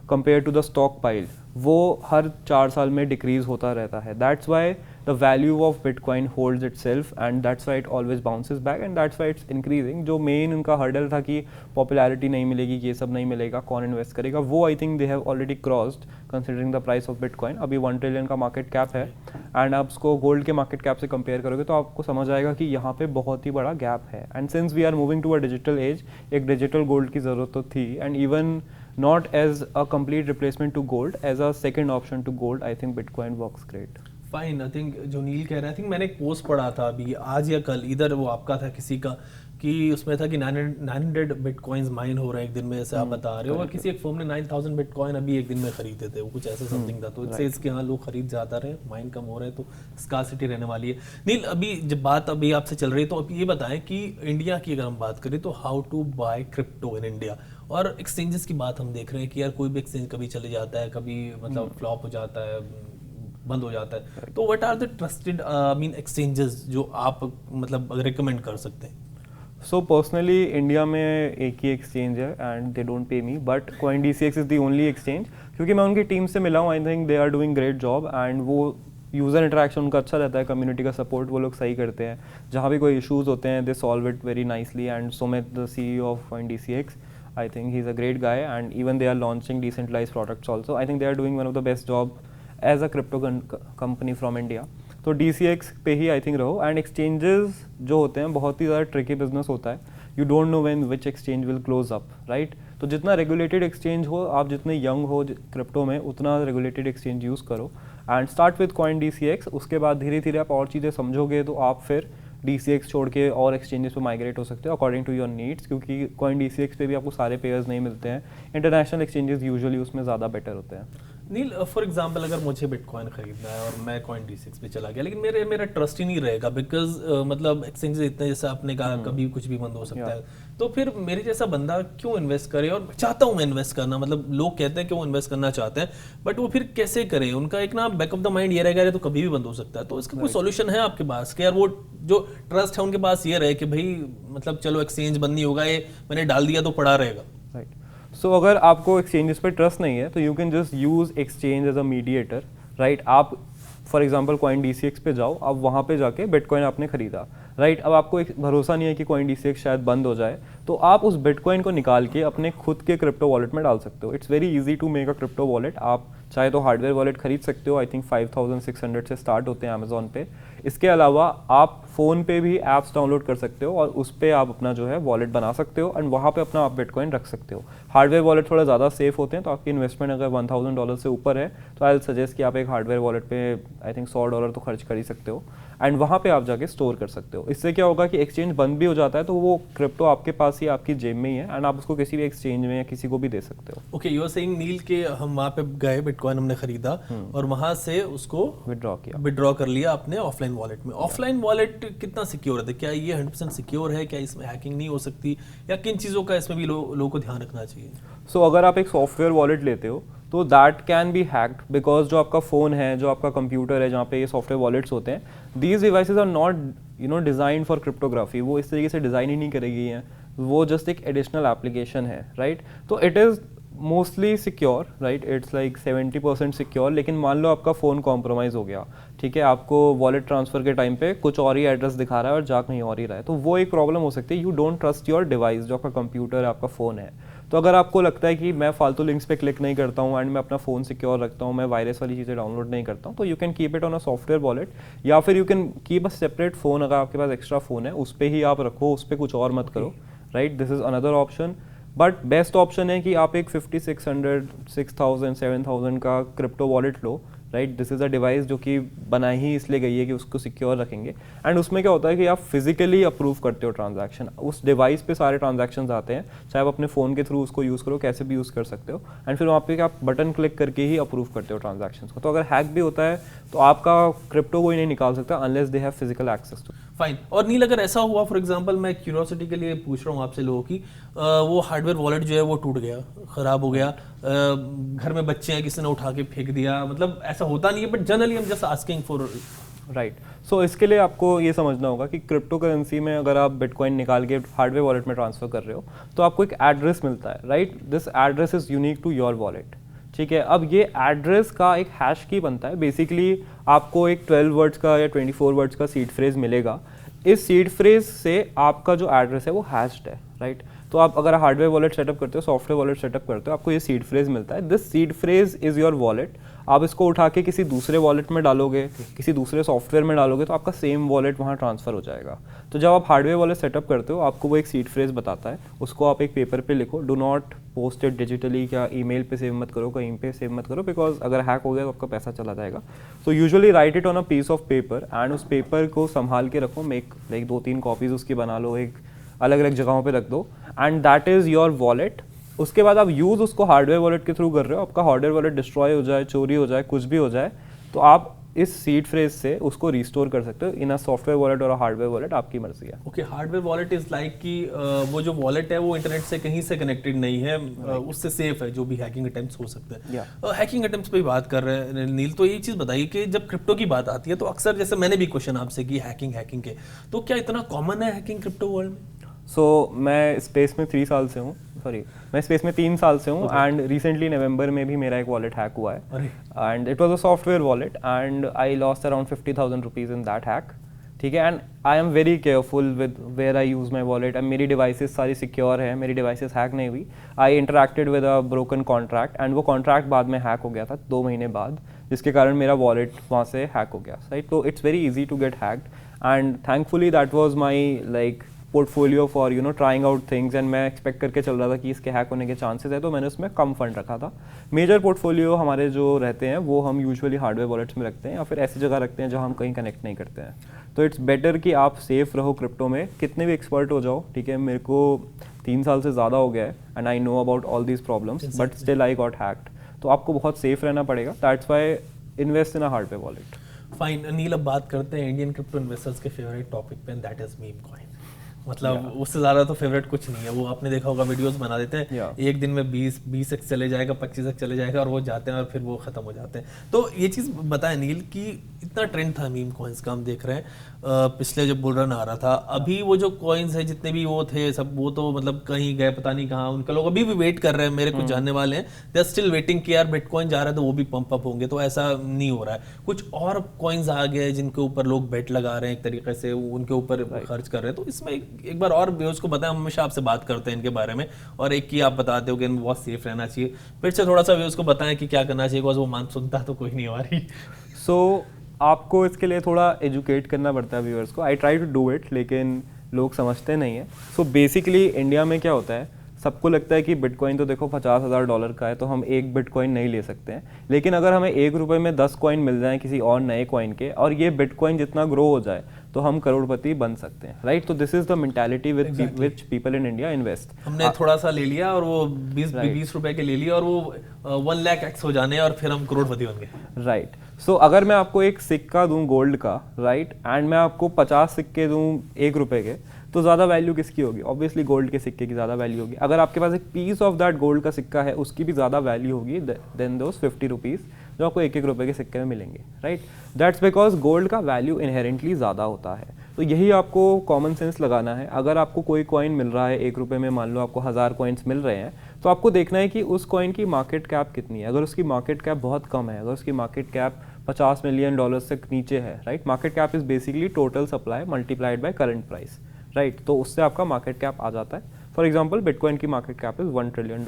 compare to the stockpile वो हर 4 साल में डिक्रीज़ होता रहता है. That's why the value of Bitcoin holds itself, and that's why it always bounces back, and that's why it's increasing. जो मेन उनका हर्डल था कि पॉपुलैरिटी नहीं मिलेगी, ये सब नहीं मिलेगा, कौन इन्वेस्ट करेगा, वो आई think they have already crossed considering the price of bitcoin. अभी 1 ट्रिलियन का मार्केट कैप है, एंड आप उसको गोल्ड के मार्केट कैप से कंपेयर करोगे तो आपको समझ आएगा कि यहाँ पे बहुत ही बड़ा गैप है. And since we are moving to a digital age, एक डिजिटल गोल्ड की ज़रूरत तो थी, and even not as a complete replacement to gold, as a second option to gold, I think Bitcoin works great.
Fine. I think जो नील कह रहा है, I think मैंने एक पोस्ट पढ़ा था अभी आज या कल, इधर वो आपका था किसी का, कि उसमें था कि 900 बिटकॉइंस माइन हो रहे हैं एक दिन में, जैसे आप बता रहे हो, और किसी एक फर्म ने 9000 बिटकॉइन अभी एक दिन में खरीदे थे, वो कुछ ऐसा समथिंग था. तो इससे इसके यहाँ लोग खरीद ज़्यादा रहे, माइन कम हो रहे हैं, तो स्कार्सिटी रहने वाली है. नील, अभी जब बात अभी आपसे चल रही है, तो अब ये बताएं कि इंडिया की अगर हम बात करें तो how to buy crypto in India. और एक्सचेंजेस की बात हम देख रहे हैं कि यार कोई भी एक्सचेंज कभी चले जाता है, कभी मतलब फ्लॉप हो जाता है, बंद हो जाता है. तो what are the trusted exchanges जो आप मतलब रिकमेंड कर सकते हैं?
सो पर्सनली इंडिया में एक ही एक्सचेंज है, and they don't pay me, but CoinDCX is the only exchange, क्योंकि मैं उनकी टीम से मिला हूँ. I think they are doing great job, and वो यूज़र इंटरेक्शन उनका अच्छा रहता है, कम्युनिटी का सपोर्ट वो लोग सही करते हैं. जहाँ भी कोई इशूज़ होते हैं they solve it very nicely. And Sumit, the CEO of CoinDCX, I think he's a great guy, and even they are launching decentralized products also. I think they are doing one of the best job as a crypto company from India. तो DCX पे ही I think रहो. And exchanges जो होते हैं बहुत ही ज़्यादा tricky business होता है. You don't know when which exchange will close up, right. तो जितना रेगुलेटेड एक्सचेंज हो, आप जितने यंग हो क्रिप्टो में, उतना रेगुलेटेड एक्सचेंज यूज़ करो. And start with CoinDCX. उसके बाद धीरे धीरे आप और चीज़ें समझोगे तो आप फिर DCX छोड़ के और एक्सचेंजेस पे माइग्रेट हो सकते हो अकॉर्डिंग टू योर नीड्स, क्योंकि CoinDCX पे भी आपको सारे पेयर्स नहीं मिलते हैं. इंटरनेशनल एक्सचेंजेस यूजुअली उसमें ज़्यादा बेटर होते हैं.
नील, फॉर एग्जांपल अगर मुझे बिटकॉइन खरीदना है और मैं CoinDCX पे चला गया, लेकिन मेरा ट्रस्ट ही नहीं रहेगा, बिकॉज मतलब एक्सचेंजेस इतने, जैसे आपने कहा, कभी कुछ भी बंद हो सकता है. तो फिर मेरे जैसा बंदा क्यों इन्वेस्ट करे? और चाहता हूँ मैं इन्वेस्ट करना, मतलब लोग कहते हैं कि वो इन्वेस्ट करना चाहते हैं, बट वो फिर कैसे करे? उनका एक ना बैक ऑफ द माइंड ये रहेगा तो कभी भी बंद हो सकता है. तो इसका कोई सॉल्यूशन है आपके पास कि यार वो जो ट्रस्ट है उनके पास ये रहे कि भाई मतलब चलो एक्सचेंज बंद नहीं होगा, ये मैंने डाल दिया तो पड़ा रहेगा.
राइट. सो अगर आपको एक्सचेंजेस पे ट्रस्ट नहीं है तो you can just use exchange as a mediator, right. आप फॉर एग्जांपल CoinDCX पे जाओ, आप वहाँ पे जाके बिटकॉइन आपने खरीदा, राइट. अब आपको एक भरोसा नहीं है कि CoinDCX शायद बंद हो जाए, तो आप उस बिटकॉइन को निकाल के अपने खुद के क्रिप्टो वॉलेट में डाल सकते हो. It's very easy to make a crypto wallet. आप चाहे तो हार्डवेयर वॉलेट खरीद सकते हो, आई थिंक 5600 से स्टार्ट होते हैं अमेजोन पे. इसके अलावा आप फ़ोन पे भी ऐप्स डाउनलोड कर सकते हो और उस पर आप अपना जो है वॉलेट बना सकते हो, एंड वहाँ पे अपना आप बिटकॉइन रख सकते हो. हार्डवेयर वॉलेट थोड़ा ज़्यादा सेफ होते हैं, तो आपकी इन्वेस्टमेंट अगर $1000 से ऊपर है तो आई सजेस्ट कि आप एक हार्डवेयर वॉलेट पे आई थिंक $100 तो खर्च कर ही सकते हो, एंड वहाँ पे आप जाके स्टोर कर सकते हो. इससे क्या होगा कि एक्सचेंज बंद भी हो जाता है तो वो क्रिप्टो आपके पास ही, आपकी जेब में ही है, एंड आप उसको किसी भी एक्सचेंज में या किसी को भी दे सकते हो.
ओके, यू आर सेइंग नील के हम वहाँ पे गए, बिटकॉइन हमने खरीदा और वहाँ से उसको विड्रॉ कर लिया अपने ऑफलाइन वॉलेट में. ऑफलाइन वॉलेट कितना सिक्योर है? क्या ये 100% सिक्योर है? क्या इसमें हैकिंग नहीं हो सकती, या किन चीज़ों का इसमें भी लोगों को ध्यान रखना चाहिए?
सो अगर आप एक सॉफ्टवेयर वॉलेट लेते हो तो that can be hacked, because जो आपका फ़ोन है, जो आपका कंप्यूटर है, जहाँ पे ये सॉफ्टवेयर वॉलेट्स होते हैं, these devices are not design for cryptography. वो इस तरीके से डिज़ाइन ही नहीं करेगी हैं, वो जस्ट एक एडिशनल एप्लीकेशन है, राइट. तो it is mostly secure, right. It's like 70% secure. लेकिन मान लो आपका फ़ोन कॉम्प्रोमाइज़ हो गया, ठीक है, आपको वॉलेट ट्रांसफर के टाइम पे कुछ और ही एड्रेस दिखा रहा है और जा कहीं और ही रहा है, तो वो एक प्रॉब्लम हो सकती है। You don't trust your device, जो आपका कंप्यूटर है, आपका फ़ोन है। तो अगर आपको लगता है कि मैं फालतू लिंक्स पे क्लिक नहीं करता हूँ एंड मैं अपना फ़ोन सिक्योर रखता हूँ, मैं वायरस वाली चीज़ें डाउनलोड नहीं करता हूँ, तो you can keep it on a software wallet, या फिर you can keep a separate phone. अगर आपके पास एक्स्ट्रा फ़ोन है उस पर ही आप रखो, उस पर कुछ और मत करो, right. This is another option. But best option है कि आप एक 5600, 6000, 7000 का crypto wallet low, right. This is a device जो कि बनाई ही इसलिए गई है कि उसको सिक्योर रखेंगे। एंड उसमें क्या होता है कि आप फिजिकली अप्रूव करते हो ट्रांजैक्शन, उस डिवाइस पे सारे ट्रांजैक्शंस आते हैं, चाहे आप अपने फ़ोन के थ्रू उसको यूज़ करो, कैसे भी यूज़ कर सकते हो। एंड फिर वहाँ पे आप बटन क्लिक करके ही अप्रूव करते हो ट्रांजैक्शंस को। तो अगर हैक भी होता है तो आपका क्रिप्टो कोई नहीं निकाल सकता unless they have physical access to.
Fine. और नील, अगर ऐसा हुआ फॉर एग्जांपल, मैं क्यूरियोसिटी के लिए पूछ रहा हूँ आपसे लोगों की, वो हार्डवेयर वॉलेट जो है वो टूट गया, खराब हो गया, घर में बच्चे हैं, किसी ने उठा के फेंक दिया, मतलब ऐसा होता नहीं है, बट जनरली हम जस्ट आस्किंग फॉर।
राइट। सो इसके लिए आपको ये समझना होगा कि क्रिप्टो करेंसी में अगर आप बिटकॉइन निकाल के हार्डवेयर वॉलेट में ट्रांसफर कर रहे हो तो आपको एक एड्रेस मिलता है, right. This address is unique to your wallet, ठीक है। अब ये एड्रेस का एक हैश की बनता है। बेसिकली आपको एक 12 वर्ड्स का या 24 वर्ड्स का सीड फ्रेज मिलेगा। इस सीड फ्रेज से आपका जो एड्रेस है वो हैश्ड है, राइट। तो आप अगर हार्डवेयर वॉलेट सेटअप करते हो, सॉफ्टवेयर वॉलेट सेटअप करते हो, आपको ये सीड फ्रेज मिलता है। This seed phrase is your wallet. आप इसको उठा के किसी दूसरे वॉलेट में डालोगे, किसी दूसरे सॉफ्टवेयर में डालोगे, तो आपका सेम वॉलेट वहाँ ट्रांसफर हो जाएगा। तो जब आप हार्डवेयर वॉलेट सेटअप करते हो, आपको वो एक सीड फ्रेज बताता है, उसको आप एक पेपर पे लिखो। Do not post it digitally, क्या ईमेल पे सेव मत करो, कहीं पे सेव मत करो, बिकॉज अगर हैक हो गया तो आपका पैसा चला जाएगा। तो usually write it on a piece of paper and उस पेपर को संभाल के रखो। मेक लाइक 2-3 कॉपीज उसकी बना लो, एक अलग अलग जगहों पे रख दो, and that is your wallet. उसके बाद आप यूज़ उसको हार्डवेयर वॉलेट के थ्रू कर रहे हो, आपका हार्डवेयर वॉलेट डिस्ट्रॉय हो जाए, चोरी हो जाए, कुछ भी हो जाए, तो आप इस सीड फ्रेज से उसको रिस्टोर कर सकते हो इन अ सॉफ्टवेयर वॉलेट और हार्डवेयर वॉलेट, आपकी मर्जी है।
Okay, hardware wallet is like कि वो जो वॉलेट है वो इंटरनेट से कहीं से कनेक्टेड नहीं है, उससे सेफ है जो भी हैकिंग अटेम्प्ट्स हो सकते हैं। हैकिंग अटेम्प्ट्स पे बात कर रहे हैं नील, तो ये चीज़ बताइए कि जब क्रिप्टो की बात आती है तो अक्सर, जैसे मैंने भी क्वेश्चन आपसे की हैकिंग के, तो क्या इतना कॉमन है हैकिंग क्रिप्टो वर्ल्ड में?
मैं स्पेस में 3 साल से हूँ, मैं स्पेस में 3 साल से हूँ, एंड रिसेंटली नवंबर में भी मेरा एक वॉलेट हैक हुआ है, and it was a software wallet and I lost around 50,000 rupees in that hack, ठीक है। And I am very careful with where I use my wallet, and मेरी डिवाइसेस सारी सिक्योर है, मेरी डिवाइसेस हैक नहीं हुई। I interacted with a broken contract and वो contract बाद में हैक हो गया था 2 महीने बाद, जिसके कारण मेरा वॉलेट वहाँ से हैक हो गया, राइट। तो it's very easy to get hacked and thankfully that was my like portfolio for trying out things, and मैं एक्सपेक्ट करके चल रहा था कि इसके हैक होने के चांसेस है, तो मैंने उसमें कम फंड रखा था। मेजर पोर्टफोलियो हमारे जो रहते हैं वो हम यूजुअली हार्डवेयर वॉलेट्स में रखते हैं या फिर ऐसी जगह रखते हैं जहाँ हम कहीं कनेक्ट नहीं करते हैं। तो इट्स बेटर कि आप सेफ रहो क्रिप्टो में, कितने भी एक्सपर्ट हो जाओ, ठीक है। मेरे को 3 साल से ज़्यादा हो गया है and I know about all these problems, but still I got hacked. तो आपको बहुत सेफ रहना पड़ेगा, that's why invest in a hardware wallet.
Fine Neel, अब बात करते हैं इंडियन क्रिप्टो इन्वेस्टर्स के फेवरेट टॉपिक पे, दैट इज मीम कॉइन। मतलब उससे ज़्यादा तो फेवरेट कुछ नहीं है। वो आपने देखा होगा वीडियोस बना देते हैं, एक दिन में 20x चले जाएगा, 25x चले जाएगा, और वो जाते हैं और फिर वो ख़त्म हो जाते हैं। तो ये चीज़ बताएं नील कि इतना ट्रेंड था मीम कॉइन्स का, हम देख रहे हैं पिछले जब बुल रन आ रहा था, अभी वो जो कॉइन्स है जितने भी वो थे सब, वो तो मतलब कहीं गए, पता नहीं कहाँ। उनका लोग अभी भी वेट कर रहे हैं, मेरे कुछ जानने वाले हैं, दे आर स्टिल वेटिंग कि यार बिटकॉइन जा रहा है तो वो भी पंप अप होंगे। तो ऐसा नहीं हो रहा है। कुछ और कॉइन्स आ गए जिनके ऊपर लोग बेट लगा रहे हैं, एक तरीके से उनके ऊपर खर्च कर रहे हैं। तो इसमें एक बार और व्यूअर्स को बताएं, हम हमेशा आपसे बात करते हैं इनके बारे में, और एक की आप बताते हो कि बहुत सेफ रहना चाहिए। फिर से थोड़ा सा व्यूअर्स को बताएं कि क्या करना चाहिए, बिकॉज वो मान सुनता तो कोई नहीं हमारी।
सो आपको इसके लिए थोड़ा एजुकेट करना पड़ता है व्यूअर्स को। I try to do it, लेकिन लोग समझते नहीं है। सो बेसिकली इंडिया में क्या होता है, सबको लगता है कि बिटकॉइन तो देखो $50,000 का है, तो हम एक बिटकॉइन नहीं ले सकते हैं। लेकिन अगर हमें ₹1 में 10 कॉइन मिल जाए किसी और नए कॉइन के, और ये बिटकॉइन जितना ग्रो हो जाए, तो हम करोड़पति बन सकते हैं, राइट। तो this is the mentality which people in India invest.
हमने थोड़ा सा ले लिया और वो 20 रुपए के ले लिया, और वो 1 लाख एक्स हो जाने, और फिर हम करोड़पति बन गए,
राइट। सो अगर मैं आपको एक सिक्का दूं गोल्ड का, राइट, एंड मैं आपको 50 सिक्के दूं ₹1 के, तो ज़्यादा वैल्यू किसकी होगी? ऑब्वियसली गोल्ड के सिक्के की ज़्यादा वैल्यू होगी। अगर आपके पास एक पीस ऑफ दैट गोल्ड का सिक्का है, उसकी भी ज़्यादा वैल्यू होगी देन दोस 50 रुपीज़ जो आपको ₹1 के सिक्के में मिलेंगे, राइट। दैट्स बिकॉज गोल्ड का वैल्यू इनहेरेंटली ज़्यादा होता है। तो यही आपको कॉमन सेंस लगाना है। अगर आपको कोई कॉइन मिल रहा है ₹1 में, मान लो आपको 1000 कॉइन्स मिल रहे हैं, तो आपको देखना है कि उस कॉइन की मार्केट कैप कितनी है। अगर उसकी मार्केट कैप बहुत कम है, अगर उसकी मार्केट कैप $50 मिलियन से नीचे है, right. Market cap is basically total supply multiplied by current price, right. तो उससे आपका मार्केट कैप आ जाता है। फॉर एग्जांपल बिटकॉइन की मार्केट कैप इज $1 ट्रिलियन।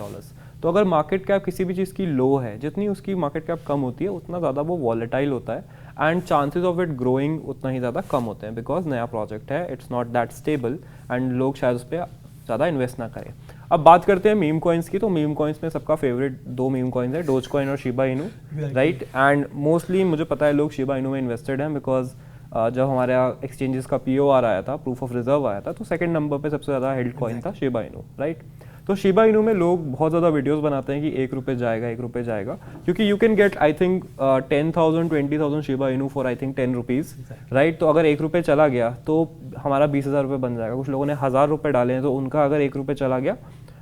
तो अगर मार्केट कैप किसी भी चीज़ की लो है, जितनी उसकी मार्केट कैप कम होती है उतना ज़्यादा वो वॉलेटाइल होता है and chances of it growing उतना ही ज़्यादा कम होते हैं, बिकॉज नया प्रोजेक्ट है, it's not that stable and लोग शायद उस पर ज़्यादा इन्वेस्ट ना करें। अब बात करते हैं मीम कॉइन्स की। तो मीम कॉइन्स में सबका फेवरेट 2 मीम कॉइन्स है, डोज कॉइन और शिबा इनू, राइट। एंड मोस्टली मुझे पता है लोग शिबा इनू में इन्वेस्टेड हैं, बिकॉज जब हमारे यहाँ एक्सचेंजेस का POR आया था, प्रूफ ऑफ रिजर्व आया था, तो सेकंड नंबर पे सबसे ज़्यादा हेल्ड कॉइन था शिबा इनू, राइट। तो शिबा इनू में लोग बहुत ज़्यादा वीडियोस बनाते हैं कि ₹1 जाएगा, ₹1 जाएगा, क्योंकि you can get I think 10,000 20,000 Shiba Inu for I think ₹10, right. तो अगर ₹1 चला गया तो हमारा 20,000 बन जाएगा। कुछ लोगों ने ₹1,000 डाले हैं, तो उनका अगर ₹1 चला गया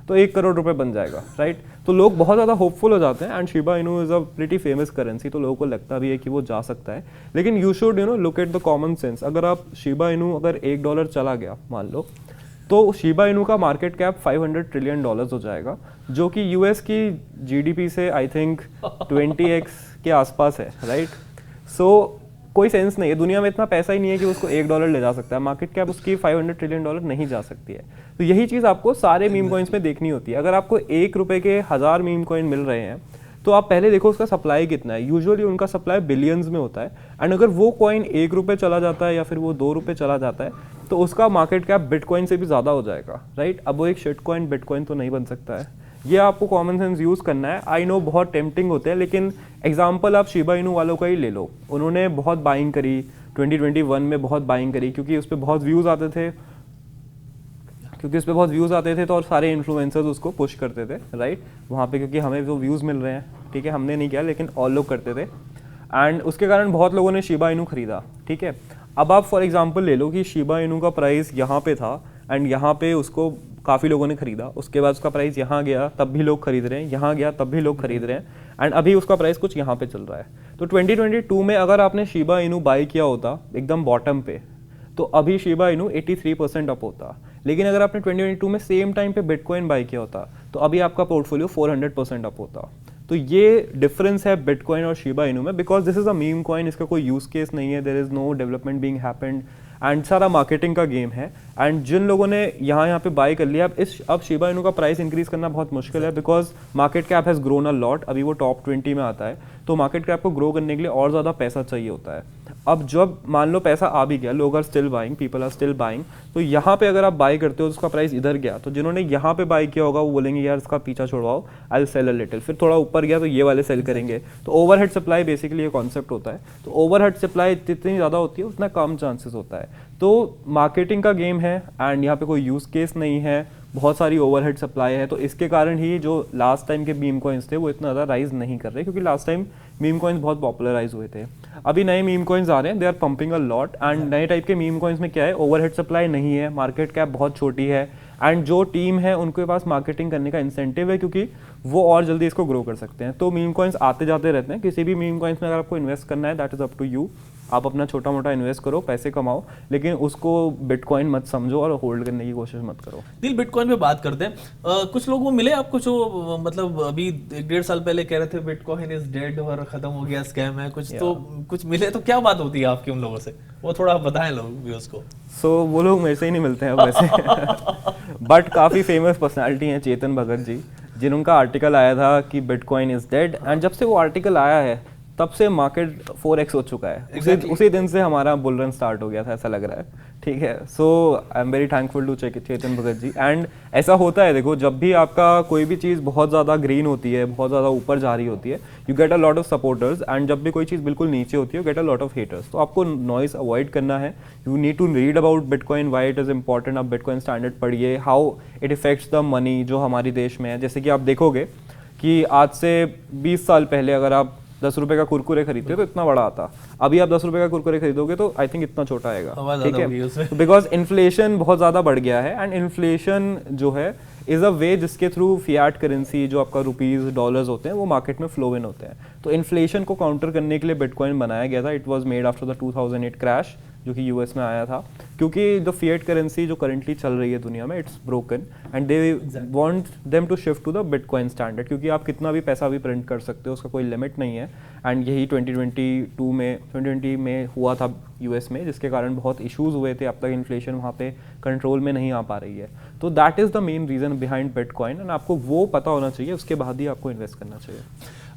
तो ₹1 करोड़ बन जाएगा, राइट। तो लोग बहुत ज़्यादा होपफुल हो जाते हैं and Shiba Inu is a pretty famous currency, तो लोगों को लगता भी है कि वो जा सकता है। लेकिन you should look at the common sense. अगर आप शिबा इनू अगर $1 चला गया मान लो, तो शिबा इनू का मार्केट कैप $500 ट्रिलियन हो जाएगा, जो कि US की GDP से आई थिंक 20x के आसपास है, राइट। सो कोई सेंस नहीं है, दुनिया में इतना पैसा ही नहीं है कि उसको $1 ले जा सकता है। मार्केट कैप उसकी $500 ट्रिलियन नहीं जा सकती है। तो यही चीज़ आपको सारे मीम कॉइन्स में देखनी होती है। अगर आपको ₹1 के 1000 मीम कॉइन मिल रहे हैं, तो आप पहले देखो उसका सप्लाई कितना है। यूजुअली उनका सप्लाई बिलियंस में होता है एंड अगर वो कॉइन ₹1 चला जाता है या फिर वो ₹2 चला जाता है, तो उसका मार्केट कैप बिटकॉइन से भी ज़्यादा हो जाएगा, राइट। अब वो एक शिट कॉइन बिटकॉइन तो नहीं बन सकता है। ये आपको कॉमन सेंस यूज़ करना है। आई नो बहुत टेम्पटिंग होते हैं, लेकिन एग्जाम्पल आप शिबा इनू वालों का ही ले लो। उन्होंने बहुत बाइंग करी 2021 में, बहुत बाइंग करी क्योंकि उस पर बहुत व्यूज़ आते थे, तो और सारे इन्फ्लुएंसर्स उसको पुश करते थे, राइट, वहाँ पे, क्योंकि हमें वो व्यूज़ मिल रहे हैं, ठीक है। हमने नहीं किया लेकिन और लोग करते थे एंड उसके कारण बहुत लोगों ने शिबा इनू खरीदा, ठीक है। अब आप फॉर एग्जांपल ले लो कि शिबा इनू का प्राइस यहाँ पे था एंड यहाँ पे उसको काफ़ी लोगों ने खरीदा, उसके बाद उसका प्राइस यहाँ गया तब भी लोग खरीद रहे हैं, यहाँ गया तब भी लोग खरीद रहे हैं एंड अभी उसका प्राइस कुछ यहाँ पे चल रहा है। तो 2022 में अगर आपने शिबा इनू बाय किया होता एकदम बॉटम पे, तो अभी शिबा इनू 83% अप होता। लेकिन अगर आपने 2022 में सेम टाइम पे बिटकॉइन बाय किया होता, तो अभी आपका पोर्टफोलियो 400% अप होता। तो ये डिफरेंस है बिटकॉइन और शिबा इनू में, because this is a meme coin, इसका कोई यूज केस नहीं है, there is no development being happened and सारा मार्केटिंग का गेम है। एंड जिन लोगों ने यहाँ पे बाय कर लिया, अब शिबा इनू का प्राइस इंक्रीज करना बहुत मुश्किल है, because market cap has grown a lot. अभी वो टॉप 20 में आता है, तो मार्केट कैप को ग्रो करने के लिए और ज़्यादा पैसा चाहिए होता है। अब जब मान लो पैसा आ भी गया, लोग are still buying, people are still buying, तो यहाँ पे अगर आप बाय करते हो तो उसका प्राइस इधर गया, तो जिन्होंने यहाँ पे बाय किया होगा वो बोलेंगे यार इसका पीछा छोड़वाओ, I will sell a little. फिर थोड़ा ऊपर गया तो ये वाले सेल करेंगे। तो ओवरहेड सप्लाई बेसिकली ये कॉन्सेप्ट होता है। तो ओवरहेड सप्लाई जितनी ज़्यादा होती है उतना कम चांसेस होता है। तो मार्केटिंग का गेम है एंड यहाँ पे कोई यूज़ केस नहीं है, बहुत सारी ओवरहेड सप्लाई है। तो इसके कारण ही जो लास्ट टाइम के मीम कॉइन्स थे वो इतना ज़्यादा राइज नहीं कर रहे, क्योंकि लास्ट टाइम मीम कॉइन्स बहुत पॉपुलराइज हुए थे। अभी नए मीम कॉइन्स आ रहे हैं, they are pumping a lot and नए टाइप के मीम कॉइन्स में क्या है, ओवरहेड सप्लाई नहीं है, मार्केट कैप बहुत छोटी है एंड जो टीम है उनके पास मार्केटिंग करने का इंसेंटिव है, क्योंकि वो और जल्दी इसको ग्रो कर सकते हैं। तो मीम कॉइन्स आते जाते रहते हैं। किसी भी मीम कॉइन्स में अगर आपको इन्वेस्ट करना है, that is up to you. आप अपना छोटा मोटा इन्वेस्ट करो, पैसे कमाओ, लेकिन उसको बिटकॉइन मत समझो और होल्ड करने की कोशिश मत करो।
दिल, बिटकॉइन पे बात करते हैं। कुछ लोग वो मिले आपको जो मतलब अभी 1-1.5 साल पहले कह रहे थे बिटकॉइन इज डेड और खत्म हो गया, स्कैम है कुछ, तो कुछ मिले तो क्या बात होती है आपकी उन लोगों से, वो थोड़ा बताएं लोग व्यूअर्स को।
सो वो लोग मेरे से ही नहीं मिलते हैं वैसे बट काफ़ी फेमस पर्सनालिटी हैं, चेतन भगत जी, जिनका आर्टिकल आया था कि बिटकॉइन इज डेड एंड जब से वो आर्टिकल आया है तब से मार्केट 4x हो चुका है। उसी दिन से हमारा बुल रन स्टार्ट हो गया था, ऐसा लग रहा है, ठीक है। So I am very thankful to Chetan Bhagat ji. And ऐसा होता है, देखो जब भी आपका कोई भी चीज़ बहुत ज़्यादा ग्रीन होती है, बहुत ज़्यादा ऊपर जा रही होती है, you get a lot of supporters and जब भी कोई चीज़ बिल्कुल नीचे होती है, you get a lot of haters. तो आपको नॉइस अवॉइड करना है। You need to read about bitcoin, why it is important. आप बिटकॉइन स्टैंडर्ड पढ़िए, how it affects the money जो हमारे देश में है। जैसे कि आप देखोगे कि आज से 20 साल पहले अगर आप 10 रुपए का कुरकुरे खरीदते हो तो इतना बड़ा आता, अभी आप 10 रुपए का कुरकुरे खरीदोगे तो आई थिंक इतना छोटा आएगा, ठीक है। बिकॉज इन्फ्लेशन बहुत ज़्यादा बढ़ गया है एंड इन्फ्लेशन जो है इज़ अ वे जिसके थ्रू फियाट करेंसी जो आपका रुपीज़ डॉलर्स होते हैं वो मार्केट में फ्लो इन होते हैं। तो इन्फ्लेशन को काउंटर करने के लिए बिटकॉइन बनाया गया था। It was made after the 2008 crash जो कि यूएस में आया था, क्योंकि द फिएट करेंसी जो करंटली चल रही है दुनिया में it's broken and they want them to shift to the bitcoin standard, क्योंकि आप कितना भी पैसा भी प्रिंट कर सकते हो, उसका कोई लिमिट नहीं है। एंड यही 2020 में हुआ था यूएस में, जिसके कारण बहुत इश्यूज हुए थे, अब तक इन्फ्लेशन वहाँ पे कंट्रोल में नहीं आ पा रही है। तो that is the main reason behind bitcoin, and आपको वो पता होना चाहिए, उसके बाद ही आपको इन्वेस्ट करना चाहिए।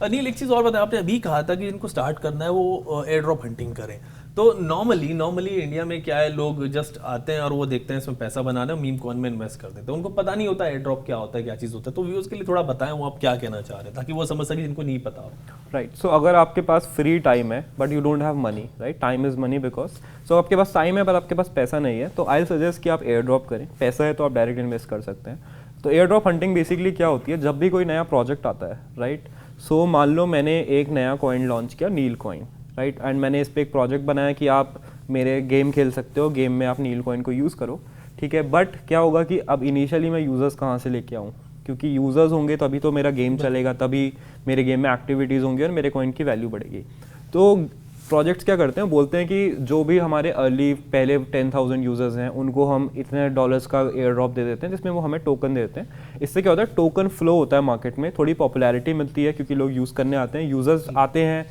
अनिल, एक चीज़ और बताया, आपने अभी कहा था कि इनको स्टार्ट करना है वो एयर ड्रॉप हंटिंग करें। तो नॉर्मली इंडिया में क्या है, लोग जस्ट आते हैं और वो देखते हैं इसमें पैसा बनाना है, मीम कॉइन में इन्वेस्ट कर देते हैं, उनको पता नहीं होता एयर ड्रॉप क्या होता है, क्या चीज़ होता है। तो व्यूअर्स के लिए थोड़ा बताएं वो आप क्या कहना चाह रहे हैं, ताकि वो समझ सके जिनको नहीं पता हो।
राइट, सो अगर आपके पास फ्री टाइम है but you don't have money, right, time is money because, so आपके पास टाइम है पर आपके पास पैसा नहीं है, तो आई सजेस्ट कि आप एयर ड्रॉप करें। पैसा है तो आप डायरेक्ट इन्वेस्ट कर सकते हैं। तो एयर ड्रॉप हंटिंग बेसिकली क्या होती है, जब भी कोई नया प्रोजेक्ट आता है, राइट, सो मान लो मैंने एक नया कॉइन लॉन्च किया, नील कॉइन, राइट, एंड मैंने इस पर एक प्रोजेक्ट बनाया कि आप मेरे गेम खेल सकते हो, गेम में आप नील कॉइन को यूज़ करो, ठीक है। बट क्या होगा कि अब इनिशियली मैं यूज़र्स कहाँ से लेके आऊँ, क्योंकि यूज़र्स होंगे तभी तो मेरा गेम चलेगा, तभी मेरे गेम में एक्टिविटीज़ होंगी और मेरे कॉइन की वैल्यू बढ़ेगी। तो प्रोजेक्ट्स क्या करते हैं, बोलते हैं कि जो भी हमारे अर्ली पहले 10,000 यूज़र्स हैं उनको हम इतने डॉलर्स का एयर ड्रॉप दे देते हैं, जिसमें वो हमें टोकन दे देते हैं। इससे क्या होता है, टोकन फ्लो होता है मार्केट में, थोड़ी पॉपुलैरिटी मिलती है क्योंकि लोग यूज़ करने आते हैं, यूज़र्स आते हैं,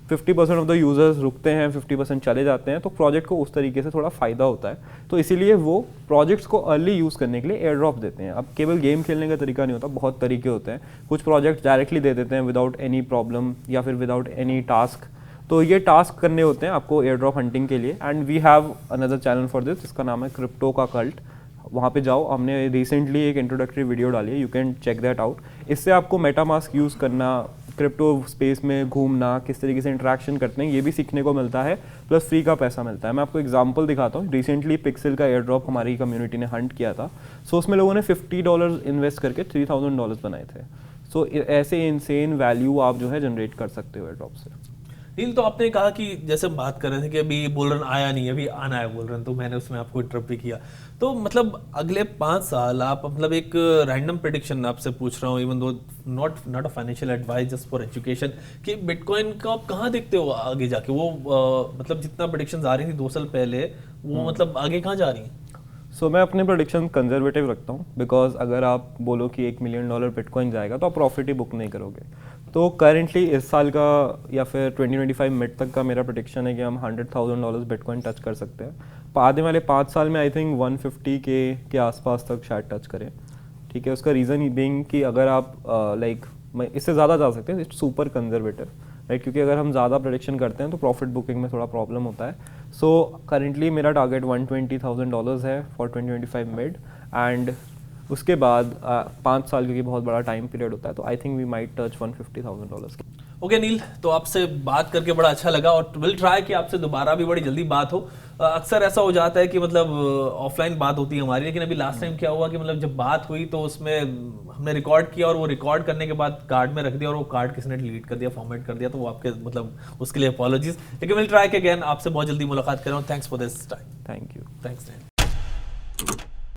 50% ऑफ द यूज़र्स रुकते हैं, 50% चले जाते हैं, तो प्रोजेक्ट को उस तरीके से थोड़ा फ़ायदा होता है। तो इसीलिए वो प्रोजेक्ट्स को अर्ली यूज़ करने के लिए एयर ड्रॉप देते हैं। अब केवल गेम खेलने का तरीका नहीं होता, बहुत तरीके होते हैं। कुछ प्रोजेक्ट डायरेक्टली दे देते हैं विदाउट एनी प्रॉब्लम या फिर विदाउट एनी टास्क, तो ये टास्क करने होते हैं आपको एयर ड्रॉप हंटिंग के लिए। And we have another channel for this, जिसका नाम है क्रिप्टो का कल्ट, वहाँ पे जाओ, हमने रिसेंटली एक इंट्रोडक्टरी वीडियो डाली है, you can check that out. इससे आपको मेटामास्क यूज़ करना, क्रिप्टो स्पेस में घूमना, किस तरीके से इंटरेक्शन करते हैं, ये भी सीखने को मिलता है, प्लस फ्री का पैसा मिलता है। मैं आपको एग्जांपल दिखाता हूँ। रिसेंटली पिक्सल का एयर ड्रॉप हमारी कम्युनिटी ने हंट किया था, सो उसमें लोगों ने $50 इन्वेस्ट करके $3,000 बनाए थे। सो ऐसे इनसेन वैल्यू आप जो है जनरेट कर सकते हो एयर ड्रॉप से।
नील, तो आपने कहा कि जैसे हम बात कर रहे थे कि अभी बुलरन आया नहीं, अभी आना है बुलरन, तो मैंने उसमें आपको इंटरप्ट भी किया। तो मतलब अगले 5 साल आप, मतलब एक रैंडम प्रेडिक्शन आपसे पूछ रहा हूँ, even though not a financial advice, just for education, कि बिटकॉइन को आप कहाँ देखते हो आगे जाके? वो मतलब जितना प्रेडिक्शंस आ रही थी 2 साल पहले, वो मतलब आगे कहाँ जा रही हैं?
सो मैं अपने प्रेडिक्शन कंजर्वेटिव रखता हूँ, बिकॉज अगर आप बोलो कि $1 मिलियन बिटकॉइन जाएगा तो आप प्रॉफिट ही बुक नहीं करोगे। तो करेंटली इस साल का या फिर 2025 मिड तक का मेरा प्रेडिक्शन है कि हम $100,000 बिटकॉइन टच कर सकते हैं। आने वाले 5 साल में आई थिंक 150K के आसपास तक शायद टच करें, ठीक है। उसका रीज़न बीइंग कि अगर आप लाइक इससे ज़्यादा जा सकते हैं, इट्स सुपर कंजर्वेटिव, राइट, क्योंकि अगर हम ज़्यादा प्रेडिक्शन करते हैं तो प्रॉफिट बुकिंग में थोड़ा प्रॉब्लम होता है। सो करेंटली मेरा टारगेट $120,000 है फॉर 2025 मिड, एंड उसके बाद 5 साल, क्योंकि बहुत बड़ा टाइम पीरियड होता है, तो I think we might touch $150,000।
Okay Neel, तो आपसे बात करके बड़ा अच्छा लगा और विल ट्राई कि आपसे दोबारा भी बड़ी जल्दी बात हो। अक्सर ऐसा हो जाता है कि मतलब ऑफलाइन बात होती है हमारी, लेकिन अभी लास्ट टाइम क्या हुआ कि मतलब जब बात हुई तो उसमें हमने रिकॉर्ड किया और वो रिकॉर्ड करने के बाद कार्ड में रख दिया और वो कार्ड किसी ने डिलीट कर दिया, फॉर्मेट कर दिया, तो वो आपके मतलब उसके लिए अपॉलॉजीज, लेकिन विल ट्राई कि अगेन आपसे बहुत जल्दी मुलाकात कर रहा हूँ। Thanks for this time.
Thank you.
Thanks.